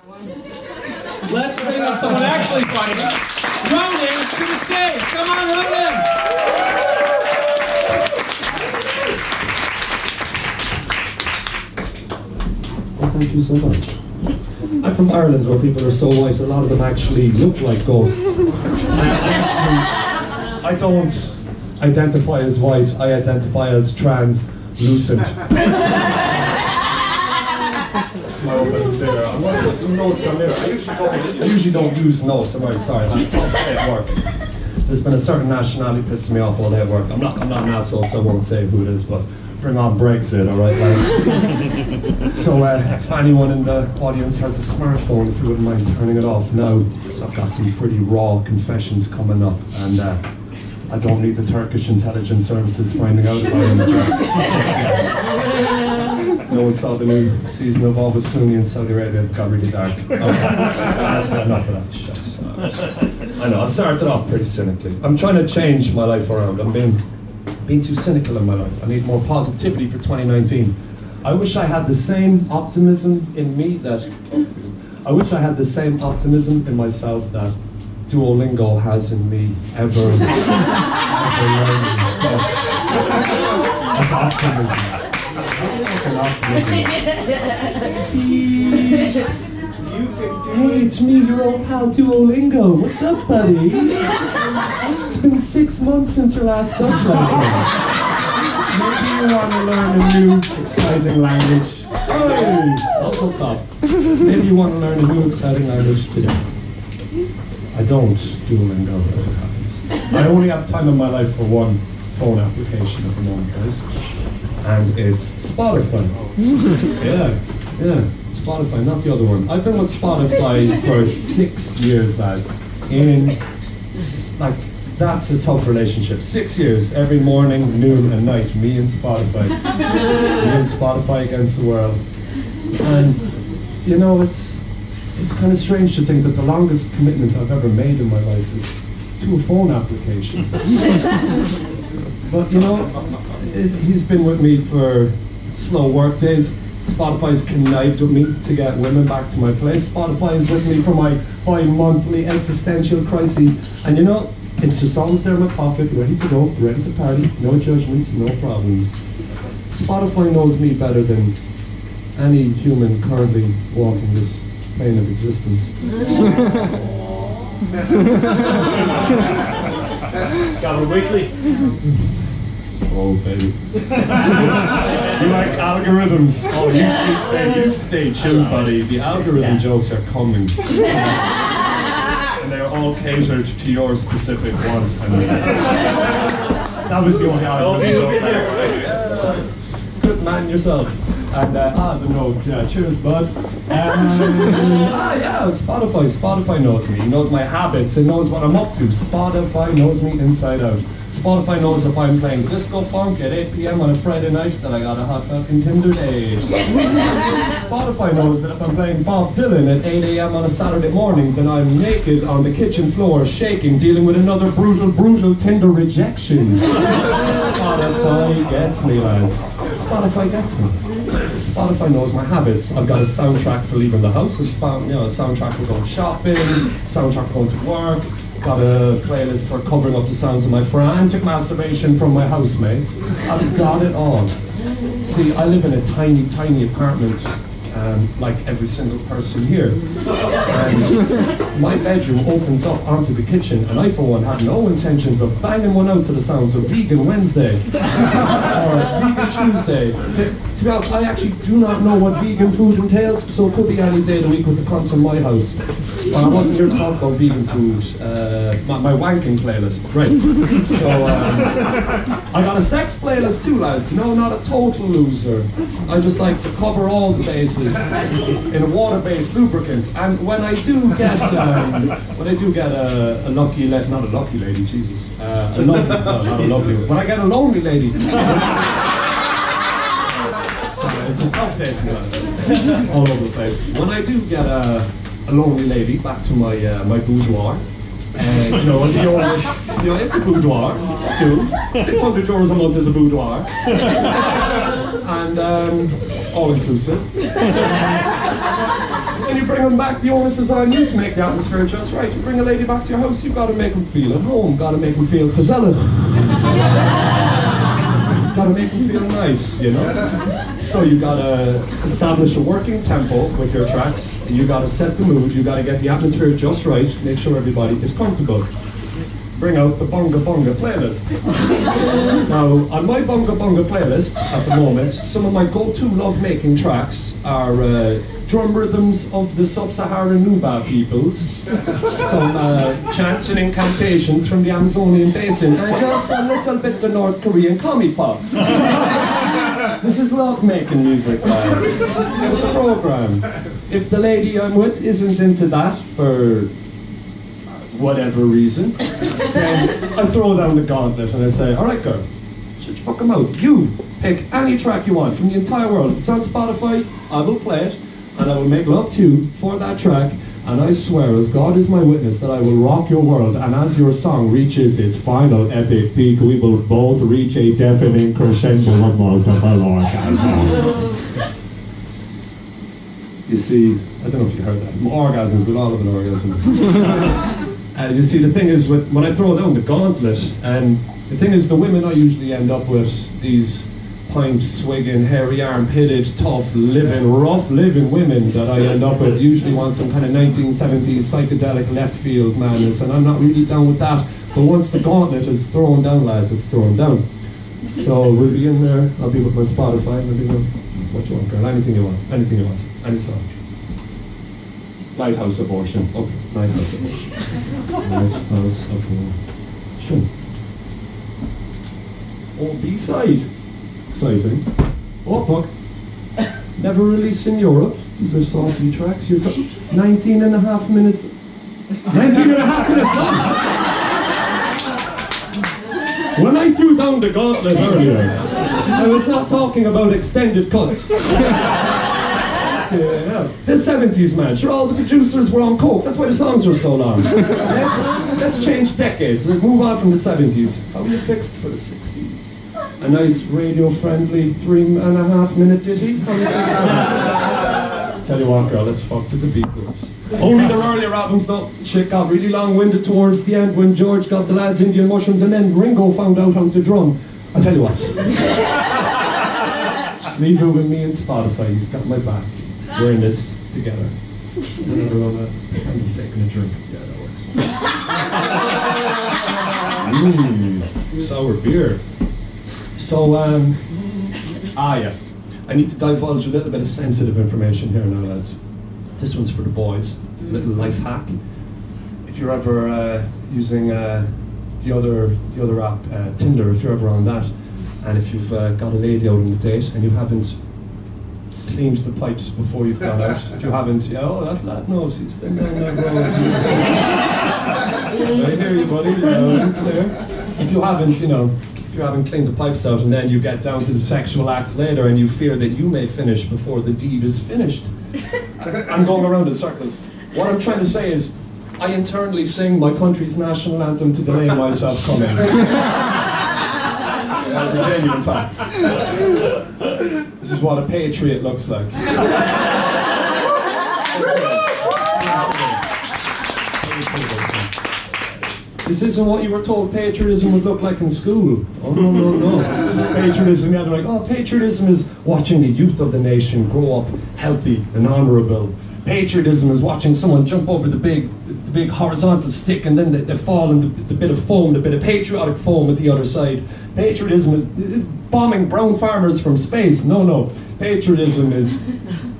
Let's bring up someone actually funny. Wanking to the stage. Come on, Wanking. Thank you so much. I'm from Ireland, where people are so white, a lot of them actually look like ghosts. I don't identify as white, I identify as translucent. That's my own little say there. I'm going to put some notes on there. I usually don't use notes, I'm very sorry. I'm tough at work. There's been a certain nationality pissing me off all day at work. I'm not an asshole, so I won't say who it is, but bring on Brexit, alright, lads? So if anyone in the audience has a smartphone, if you wouldn't mind turning it off now, so I've got some pretty raw confessions coming up, and I don't need the Turkish intelligence services finding out about it. No one saw the new season of All the Sunni in Saudi Arabia. It got really dark. Okay. That's enough of that shit. I know, I've started off pretty cynically. I'm trying to change my life around. I'm being too cynical in my life. I need more positivity for 2019. I wish I had the same optimism in me that... I wish I had the same optimism in myself that Duolingo has in me ever That's optimism. Hey, it's me, your old pal Duolingo. What's up, buddy? It's been 6 months since your last Dutch lesson. Maybe you want to learn a new, exciting language. Hey, also top. Maybe you want to learn a new, exciting language today. I don't Duolingo, as it happens. I only have time in my life for one phone application at the moment, guys. And it's Spotify. Yeah, Spotify, not the other one. I've been with Spotify for 6 years, lads. That's a tough relationship. 6 years, every morning, noon and night, me and Spotify. Me and Spotify against the world. And, you know, it's kind of strange to think that the longest commitment I've ever made in my life is to a phone application. But, you know, he's been with me for slow work days. Spotify's connived with me to get women back to my place. Spotify is with me for my bi-monthly existential crises. And you know, it's just always there in my pocket, ready to go, ready to party, no judgments, no problems. Spotify knows me better than any human currently walking this plane of existence. Scotland Weekly. Oh, baby. You like algorithms? Oh, you stay chill, buddy. The algorithm jokes are coming. And they're all catered to your specific wants and needs. That was the only algorithm joke. Good man yourself. And the notes, yeah, cheers, bud. Spotify knows me. He knows my habits. It knows what I'm up to. Spotify knows me inside out. Spotify knows if I'm playing disco funk at 8 p.m. on a Friday night that I got a hot fucking Tinder date. Spotify knows that if I'm playing Bob Dylan at 8 a.m. on a Saturday morning, then I'm naked on the kitchen floor, shaking, dealing with another brutal Tinder rejection. Spotify gets me, lads. Spotify gets me. Spotify knows my habits. I've got a soundtrack for leaving the house, a soundtrack for going shopping, soundtrack for going to work. Got a playlist for covering up the sounds of my frantic masturbation from my housemates. I've got it all. See, I live in a tiny apartment, like every single person here. And my bedroom opens up onto the kitchen, and I, for one, had no intentions of banging one out to the sounds of Vegan Wednesday or Vegan Tuesday. To be honest, I actually do not know what vegan food entails, so it could be any day of the week with the cunts in my house. But I wasn't here to talk about vegan food, my wanking playlist, right. So, I got a sex playlist too, lads. No, not a total loser. I just like to cover all the bases in a water-based lubricant. And when I do get, a lucky lady, not a lucky lady, Jesus, not a lovely one. When I get a lonely lady, it's a tough day for me, lads. All over the place. When I do get a lonely lady back to my my boudoir, you know, it's the oldest, you know, it's a boudoir, too. €600 a month is a boudoir. And all inclusive. When you bring them back, the onus is on you to make the atmosphere just right. You bring a lady back to your house, you've got to make them feel at home, got to make them feel gezellig. Got to make them feel nice, you know? So you got to establish a working tempo with your tracks, and you got to set the mood, you got to get the atmosphere just right, make sure everybody is comfortable. Bring out the Bunga Bunga playlist. Now, on my Bunga Bunga playlist at the moment, some of my go-to love-making tracks are drum rhythms of the sub-Saharan Nuba peoples, some chants and incantations from the Amazonian basin, and just a little bit of North Korean comic pop. This is love-making music, lads. Get with the program. If the lady I'm with isn't into that for whatever reason, then I throw down the gauntlet and I say, alright girl, shut your fucking mouth. You pick any track you want from the entire world. If it's on Spotify, I will play it and I will make love to you for that track, and I swear, as God is my witness, that I will rock your world, and as your song reaches its final epic peak, we will both reach a deafening crescendo of multiple orgasms. You see, I don't know if you heard that. Orgasms, we all have an orgasm. You see, the thing is, when I throw down the gauntlet, and the thing is, the women I usually end up with, these pint-swigging, hairy arm-pitted, tough-living, rough-living women that I end up with, usually want some kind of 1970s psychedelic left-field madness, and I'm not really down with that. But once the gauntlet is thrown down, lads, it's thrown down. So we'll be in there, I'll be with my Spotify, and I'll be like, what you want, girl? Anything you want, any song. Lighthouse abortion. Okay, lighthouse abortion. Lighthouse abortion. Oh, B-side. Exciting. Oh, fuck. Never released in Europe. These are saucy tracks. You're 19 and a half minutes. 19 and a half minutes long. When I threw down the gauntlet earlier, I was not talking about extended cuts. Yeah. The 70s, man. Sure, all the producers were on coke. That's why the songs were so long. Let's change decades. Let's move on from the 70s. How are you fixed for the 60s? A nice radio-friendly 3.5 minute ditty? Tell you what, girl, let's fuck to the Beatles. Only their earlier albums, though. Shit got really long-winded towards the end when George got the lads Indian mushrooms and then Ringo found out how to drum. I'll tell you what. Just leave it with me and Spotify. He's got my back. We're in this together. Let's pretend I'm taking a drink. Yeah, that works. Sour beer. So, yeah. I need to divulge a little bit of sensitive information here now, lads. This one's for the boys. A little life hack. If you're ever using the other app, Tinder, if you're ever on that, and if you've got a lady out on a date and you haven't cleaned the pipes before you've gone out, if you haven't, oh, that flat nose, he's been down that road. I hear you, buddy. Clear. If you haven't, if you haven't cleaned the pipes out and then you get down to the sexual act later and you fear that you may finish before the deed is finished. I'm going around in circles. What I'm trying to say is, I internally sing my country's national anthem to delay myself coming. That's a genuine fact. This is what a patriot looks like. This isn't what you were told patriotism would look like in school. Oh, no. Patriotism, yeah, they're like, oh, patriotism is watching the youth of the nation grow up healthy and honourable. Patriotism is watching someone jump over the big horizontal stick and then they fall in the bit of foam, the bit of patriotic foam at the other side. Patriotism is bombing brown farmers from space. No. Patriotism is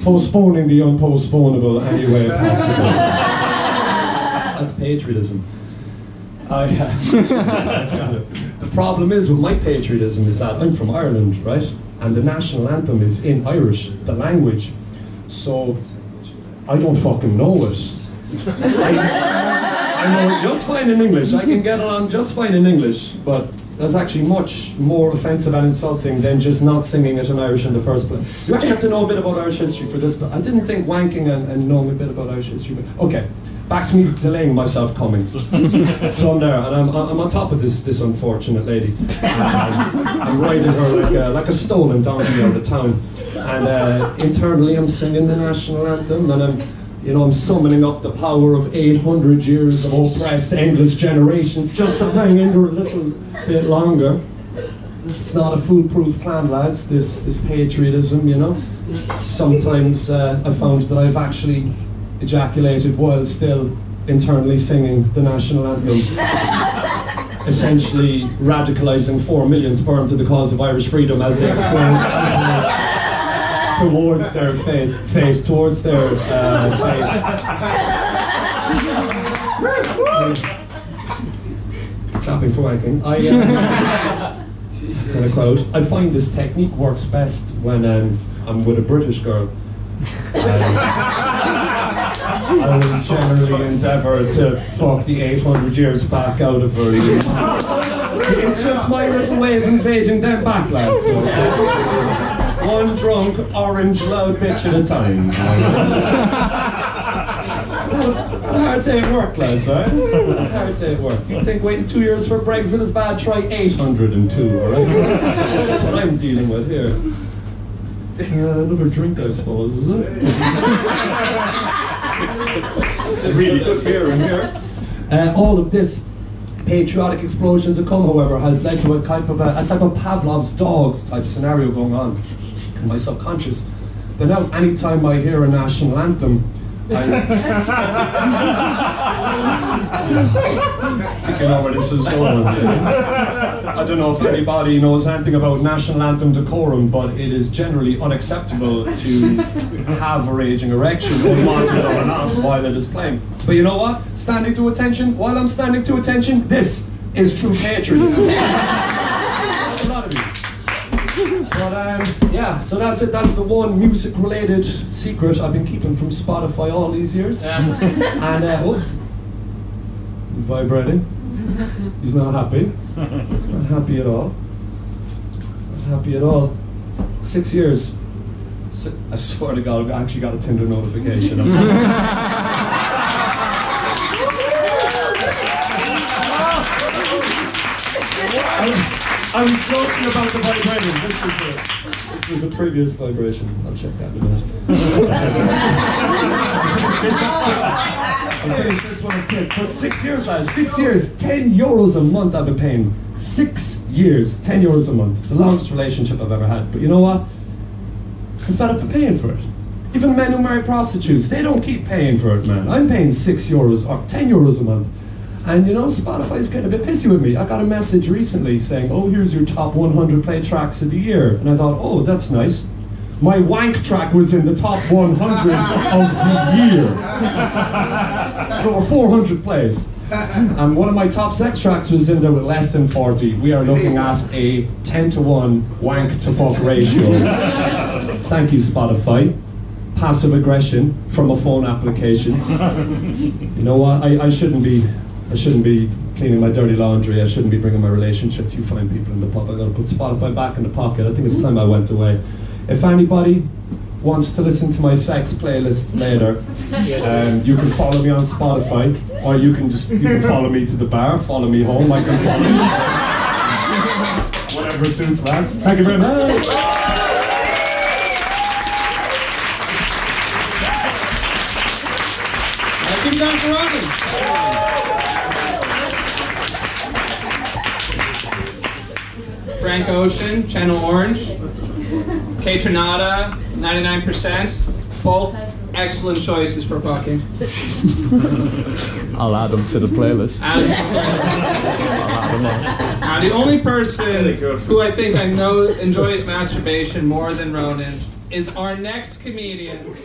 postponing the unpostponable any way possible. That's patriotism. The problem is with my patriotism is that I'm from Ireland, right? And the national anthem is in Irish, the language. So I don't fucking know it. I know it just fine in English. I can get along just fine in English, but that's actually much more offensive and insulting than just not singing it in Irish in the first place. You actually have to know a bit about Irish history for this, but I didn't think wanking and knowing a bit about Irish history. But okay, back to me delaying myself coming. So I'm there, and I'm on top of this unfortunate lady. I'm riding her like a stolen donkey out of town. And internally I'm singing the national anthem, and I'm You know, I'm summoning up the power of 800 years of oppressed, endless generations just to hang in there a little bit longer. It's not a foolproof plan, lads, this patriotism, you know. Sometimes I found that I've actually ejaculated while still internally singing the national anthem. Essentially radicalising 4 million sperm to the cause of Irish freedom as they explode towards their face, towards their face. Clapping for wanking. Kind of quote. I find this technique works best when I'm with a British girl. I will generally endeavour to fuck the 800 years back out of her. It's just my little way of invading them back, lads. So, one drunk, orange, loud bitch at a time. Hard day at work, lads, right? Hard day at work. You think waiting 2 years for Brexit is bad? Try 802, alright? That's what I'm dealing with here. Another drink, I suppose, is it? It's a really good beer in here. All of this patriotic explosions of cum, however, has led to a type of Pavlov's dogs type scenario going on in my subconscious. But now, anytime I hear a national anthem, I think you know where this is going. I don't know if anybody knows anything about national anthem decorum, but it is generally unacceptable to have a raging erection, unwanted or not, while it is playing. But you know what? Standing to attention, while I'm standing to attention, this is true patriotism. That's a lot of you. But yeah, so that's it. That's the one music-related secret I've been keeping from Spotify all these years. And oh, vibrating. He's not happy. He's not happy at all. Not happy at all. 6 years. I swear to God, I actually got a Tinder notification. I was joking about the vibration. This was a previous vibration. I'll check that in a minute. I'll finish this one quick. But 6 years, lads. 6 years. €10 a month I've been paying. 6 years. €10 a month. The longest relationship I've ever had. But you know what? I'm fed up of paying for it. Even men who marry prostitutes, they don't keep paying for it, man. I'm paying €6 or €10 a month. And you know, Spotify's getting a bit pissy with me. I got a message recently saying, oh, here's your top 100 played tracks of the year. And I thought, oh, that's nice. My wank track was in the top 100 of the year. There were 400 plays. And one of my top sex tracks was in there with less than 40. We are looking at a 10-to-1 wank to fuck ratio. Thank you, Spotify. Passive aggression from a phone application. You know what? I shouldn't be cleaning my dirty laundry. I shouldn't be bringing my relationship to you fine people in the pub. I gotta put Spotify back in the pocket. I think it's time I went away. If anybody wants to listen to my sex playlists later, you can follow me on Spotify, or you can follow me to the bar, follow me home. I can follow you. Whatever suits, lads. Thank you very much. Thank you, Dr. Robin. Frank Ocean, Channel Orange, K Tronada, 99%, both excellent choices for fucking. I'll add them to the playlist. Now, the only person who I think I know enjoys masturbation more than Ronan is our next comedian.